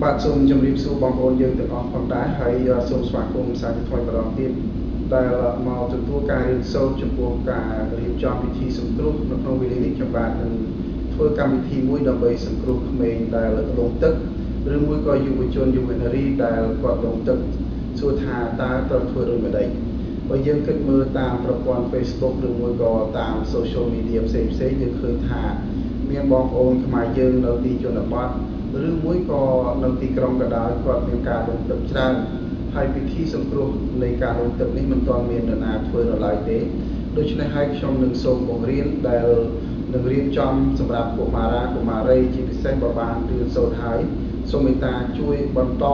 បាទសូមជម្រាបសួរបងប្អូនយើងទាំងអស់ផងដែរហើយសូមស្វាគមន៍សាជាថ្មីម្ដងទៀតដែលមកទទួលការរៀនសូត្រចំពោះការរៀបចំពិធីសង្គ្រោះនៅក្នុងវេលានេះខ្ញុំបាទនឹងធ្វើកម្មវិធីមួយដើម្បីសង្គ្រោះក្មេងដែលលងទឹកឬមួយក៏យុវជនយុវនារីដែលគាត់លងទឹកសួរថាតើត្រូវធ្វើដូចម្តេចបើយើងគិតមើលតាមប្រព័ន្ធ Facebook ឬមួយក៏តាម social media ផ្សេងៗយើងឃើញថាមានបងប្អូនខ្មែរយើងនៅទីជនបទឬមួយក៏នៅទីក្រុងក៏ដោយគាត់មានការលងទឹកច្រើនហើយពិធីសង្គ្រោះនៃការលងទឹកនេះមិនទាន់មាននរណាធ្វើនៅឡើយទេដូច្នេះហើយខ្ញុំនឹងសូមបង្រៀនដែលនឹងរៀបចំសម្រាប់កុមារាកុមារីជាពិសេសបើបានរៀនសូត្រហើយសូមមេត្តាជួយបន្ត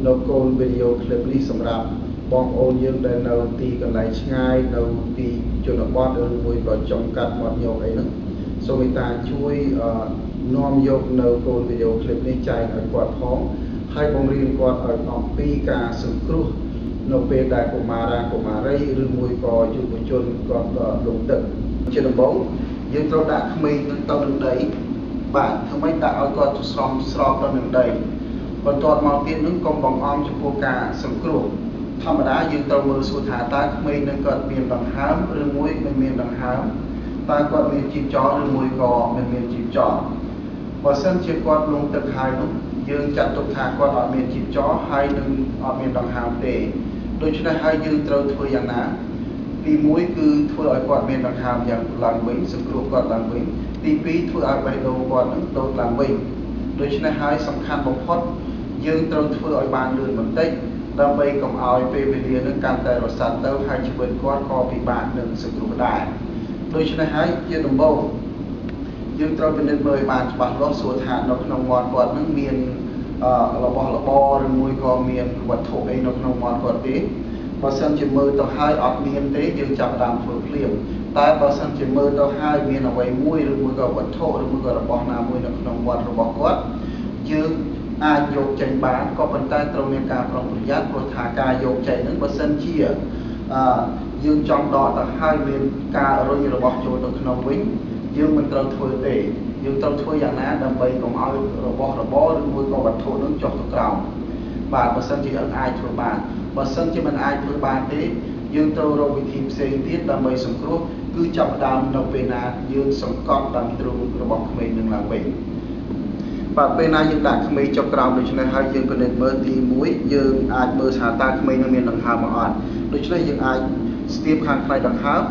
នៅកូនវីដេអូឃ្លីបនេះសម្រាប់បងប្អូនយើងដែលនៅទីកន្លែងឆ្ងាយនៅទីជនបទឬមួយក៏ចុងកាត់មាត់ញោកអីហ្នឹងសូមមេត្តាជួយនាំយកនៅកូនវីដេអូឃ្លីបនេះចែកឲ្យគាត់ផងហើយបង្រៀនគាត់ឲ្យអំពីការសង្គ្រោះនៅពេលដែលកុមារាកុមារីឬមួយក៏យុវជនគាត់លងទឹកជាដំបូងយើងត្រូវដាក់ក្មេងទៅនឹងដីបាទធ្វើម៉េចដាក់ឲ្យគាត់ស្របទៅនឹងដីបន្ទាប់មកទៀតនឹងកុំបង្អង់ចំពោះការសង្គ្រោះធម្មតាយើងត្រូវមើលសួរថាតើក្មេងនឹងគាត់មានដង្ហើមឬមួយមិនមានដង្ហើមតើគាត់មានជីពចរឬមួយក៏មិនមានជីពចរបើសិនជាគាត់លងទឹកហើយនោះយើងចាត់ទុកថាគាត់អត់មានជីពចរហើយនឹងអត់មានដង្ហើមទេដូច្នេះហើយយើងត្រូវធ្វើយ៉ាងណាទី1គឺធ្វើឲ្យគាត់មានដង្ហើមយ៉ាងឡើងវិញសង្គ្រោះគាត់ឡើងវិញទី2ធ្វើឲ្យបេះដូងគាត់នឹងតូចឡើងវិញដូច្នេះហើយសំខាន់បំផុតយើងត្រូវធ្វើឲ្យបានលឿនបន្តិចដើម្បីកុំឲ្យពេលវេលានឹងកាន់តែរសាត់ទៅហើយជីវិតគាត់ក៏ពិបាកនឹងសង្គ្រោះដែរដូច្នេះហើយជាដំបូងយើងត្រូវពិនិត្យមើលឲ្យបានច្បាស់លាស់សួរថានៅក្នុងមាត់គាត់នឹងមានរបស់របរឬមួយក៏មានវត្ថុអីនៅក្នុងមាត់គាត់ទេបើសិនជាមើលទៅហើយអត់មានទេយើងចាប់ផ្ដើមធ្វើភ្លាមតែបើសិនជាមើលទៅហើយមានអ្វីមួយឬមួយក៏វត្ថុឬមួយក៏របស់ណាមួយនៅក្នុងមាត់របស់គាត់យើងអាចយកចេញបានក៏ប៉ុន្តែត្រូវមានការប្រុងប្រយ័ត្នព្រោះថាការយកចេញហ្នឹងបើសិនជាយើងចង់ដកទៅហើយមានការរុញរបស់ចូលទៅក្នុងវិញយើងមិនត្រូវធ្វើទេយើងត្រូវធ្វើយ៉ាងណាដើម្បីកុំឲ្យរបស់របរឬមួយក៏វត្ថុនឹងចុះទៅក្រោមបាទបើសិនជាអាចធ្វើបានបើសិនជាមិនអាចធ្វើបានទេយើងត្រូវរកវិធីផ្សេងទៀតដើម្បីសង្គ្រោះគឺចាប់ផ្ដើមនៅពេលណាយើងសង្កត់តាមទ្រូងរបស់ក្មេងនឹងឡើងវិញបាទពេលណាយើងដាក់ក្មេងចុះក្រោមដូច្នេះហើយយើងពិនិត្យមើលទី1យើងអាចមើលថាតើក្មេងនឹងមានដង្ហើមអត់ដូច្នេះយើងអាចស្ទាបខាងផ្នែកដង្ហើម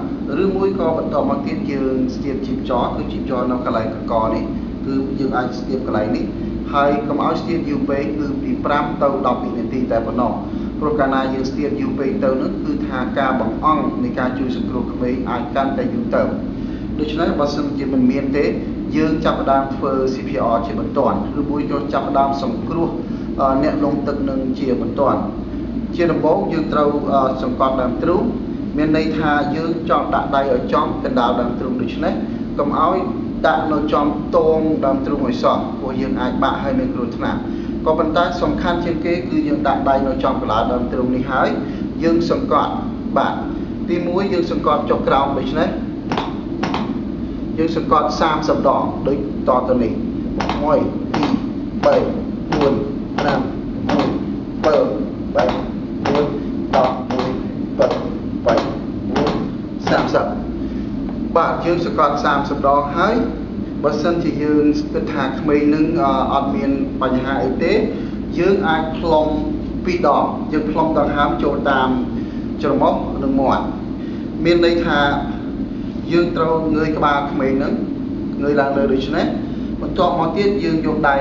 ឬមួយក៏បន្តមកទៀតយើងស្ទាបជីពចរគឺជីពចរនៅកន្លែងកកនេះគឺយើងអាចស្ទាបកន្លែងនេះហើយកុំឲ្យស្ទាបយូរពេកគឺពី5ទៅ10វិនាទីតែប៉ុណ្ណោះព្រោះកាលណាយើងស្ទាបយូរពេកទៅនោះគឺថាការបង្អង់នៃការជួយសង្គ្រោះក្មេងអាចកាន់តែយូរទៅដូច្នេះបើសិនជាមិនមានទេយើងចាប់ផ្ដើមធ្វើ CPR ជាបន្ទាន់ឬមួយក៏ចាប់ផ្ដើមសង្គ្រោះអ្នកលងទឹកនឹងជាបន្ទាន់ជាដំបូងយើងត្រូវសង្កត់ដើមទ្រូងមានន័យថាយើងចង់ដាក់ដៃឲ្យចំកណ្ដាលដើមទ្រូងដូច្នេះកុំឲ្យដាក់នៅចំតងដើមទ្រូងឲ្យសោះព្រោះយើងអាចបាក់ហើយមានគ្រោះថ្នាក់ក៏ប៉ុន្តែសំខាន់ជាងគេគឺយើងដាក់ដៃនៅចំកណ្ដាលដើមទ្រូងនេះហើយយើងសង្កត់បាទទី1យើងសង្កត់ចុះក្រោមដូច្នេះយើងសង្កត់30ដងដូចតទៅនេះ1 2 3 4 5 6 7 8 9 10 11 12 13 14 15 16 17 18 19 20 21 22 23 24 25 26 27 28 29 30បាទយើងសង្កត់30ដងហើយបើសិនជាយើងគិតថាក្មេងនឹងអត់មានបញ្ហាអីទេយើងអាចផ្លុំ2ដងយើងផ្លុំដង្ហើមចូលតាមច្រមុះនិងមាត់មានន័យថាយើងត្រូវងើយក្បាលក្មេងនឹងងើយឡើងលើដូចនេះបន្ទាប់មកទៀតយើងយកដៃ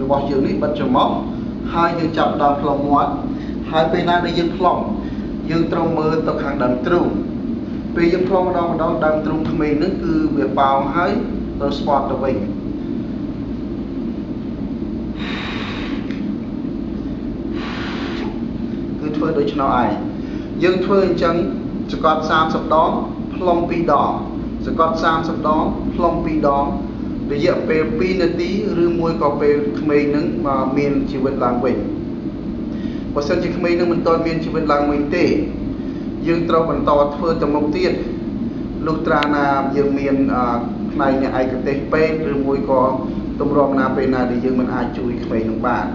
របស់យើងនេះបិទច្រមុះហើយយើងចាប់ដើមផ្លុំមាត់ហើយពេលណាដែលយើងផ្លុំយើងត្រូវមើលទៅខាងដើមទ្រូងពេលយើងផ្លុំម្ដងដើមទ្រូងក្មេងនឹងគឺវាប៉ោងហើយទៅស្ពតទៅវិញគឺធ្វើដូចឆ្នោឯងយើងធ្វើអញ្ចឹងសង្កត់30ដងផ្លុំ2ដងសង្កត់30ដងផ្លុំ2ដងរយៈពេល2នាទីឬមួយក៏ពេលក្មេងនឹងមានជីវិតឡើងវិញបើសិនជាក្មេងនឹងមិនទាន់មានជីវិតឡើងវិញទេយើងត្រូវបន្តធ្វើទៅមុខទៀតលុះត្រាណាយើងមានផ្នែកអ្នកឯកទេសពេទ្យឬមួយក៏ទម្រាំណាពេលណាដែលយើងមិនអាចជួយក្មេងនឹងបាន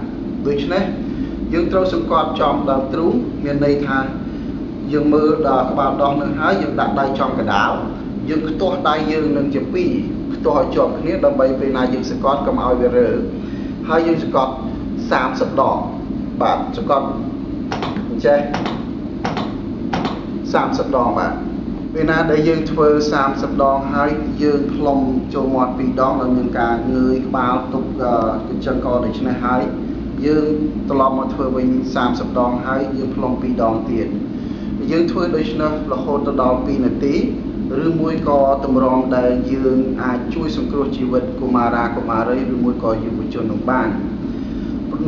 ដូច្នេះយើងត្រូវសង្កត់ចំដើមទ្រូងមានន័យថាយើងមើលដល់ក្បាលដោះនឹងហើយយើងដាក់ដៃចំកណ្ដាលយើងខ្ទាស់ដៃយើងនឹងជា2ខ្ទាស់ឲ្យជាប់គ្នាដើម្បីពេលណាយើងសង្កត់កុំឲ្យវារើហើយយើងសង្កត់30ដងបាទសង្កត់អញ្ចេះ30ដងបាទពេលណាដែលយើងធ្វើ30ដងហើយយើងផ្លុំចូលមាត់2ដងដោយមានការងើយក្បាលទប់កញ្ចឹងកដូច្នេះហើយយើងត្រឡប់មកធ្វើវិញ30ដងហើយយើងផ្លុំ2ដងទៀតយើងធ្វើដូច្នេះរហូតដល់2នាទីឬមួយក៏តម្រងដែលយើងអាចជួយសង្គ្រោះជីវិតកុមារាកុមារីឬមួយក៏យុវជននោះបាន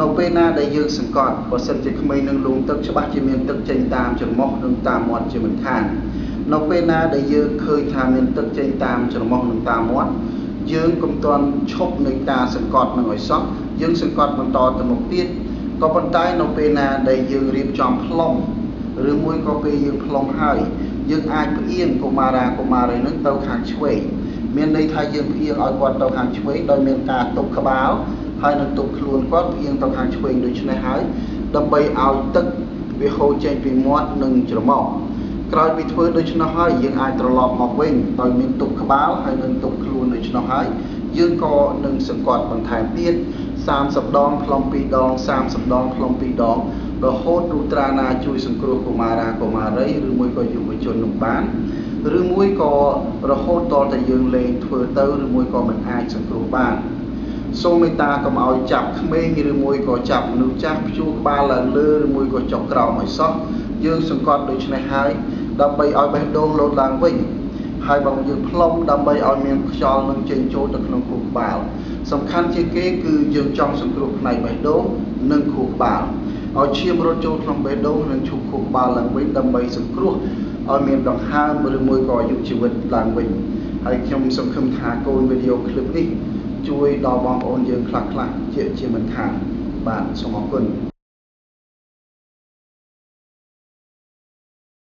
នៅពេលណាដែលយើងសង្កត់បើសិនជាក្មេងនឹងលងទឹកច្បាស់ជាមានទឹកចេញតាមច្រមុះនិងតាមមាត់ជាមិនខាននៅពេលណាដែលយើងឃើញថាមានទឹកចេញតាមច្រមុះនិងតាមមាត់យើងកុំទាន់ឈប់នៃការសង្កត់នឹងឲ្យសោះយើងសង្កត់បន្តទៅមុខទៀតក៏ប៉ុន្តែនៅពេលណាដែលយើងរៀបចំផ្លុំឬមួយក៏ពេលយើងផ្លុំហើយយើងអាចផ្អៀងកុមារាកុមារីនឹងទៅខាងឆ្វេងមានន័យថាយើងផ្អៀងឲ្យគាត់ទៅខាងឆ្វេងដោយមានការទប់ក្បាលហើយនឹងទប់ខ្លួនគាត់ផ្អៀងទៅខាងឆ្វេងដូច្នេះហើយដើម្បីឲ្យទឹកវាហូរចេញពីមាត់និងច្រមុះក្រោយពីធ្វើដូច្នោះហើយយើងអាចត្រឡប់មកវិញដោយមានទប់ក្បាលហើយនឹងទប់ខ្លួនដូច្នោះហើយយើងក៏នឹងសង្កត់បន្ថែមទៀត30ដងផ្លុំ2ដង30ដងផ្លុំ2ដងរហូតលុត្រាណាជួយសង្គ្រោះកុមារាកុមារីឬមួយក៏យុវជននោះបានឬមួយក៏រហូតដល់តែយើងលែងធ្វើទៅឬមួយក៏មិនអាចសង្គ្រោះបានសូមមេត្តាកុំឲ្យចាប់ក្មេងឬមួយក៏ចាប់មនុស្សចាស់ព្យួរក្បាលឡើងលើឬមួយក៏ចុកក្រោមឲ្យសោះយើងសង្កត់ដូច្នេះហើយដើម្បីឲ្យបេះដូងលោតឡើងវិញហើយបើយើងផ្លុំដើម្បីឲ្យមានខ្យល់នឹងចេញចូលទៅក្នុងខួរក្បាលសំខាន់ជាងគេគឺយើងចង់សង្គ្រោះផ្នែកបេះដូងនិងខួរក្បាលឲ្យឈាមរត់ចូលក្នុងបេះដូងនិងឈូសខួរក្បាលឡើងវិញដើម្បីសង្គ្រោះឲ្យមានដង្ហើមឬមួយក៏អាយុជីវិតឡើងវិញហើយខ្ញុំសង្ឃឹមថាកូនវីដេអូឃ្លីបនេះជួយដល់បងប្អូនយើងខ្លះៗជាមិនខានបាទសូមអរគុណ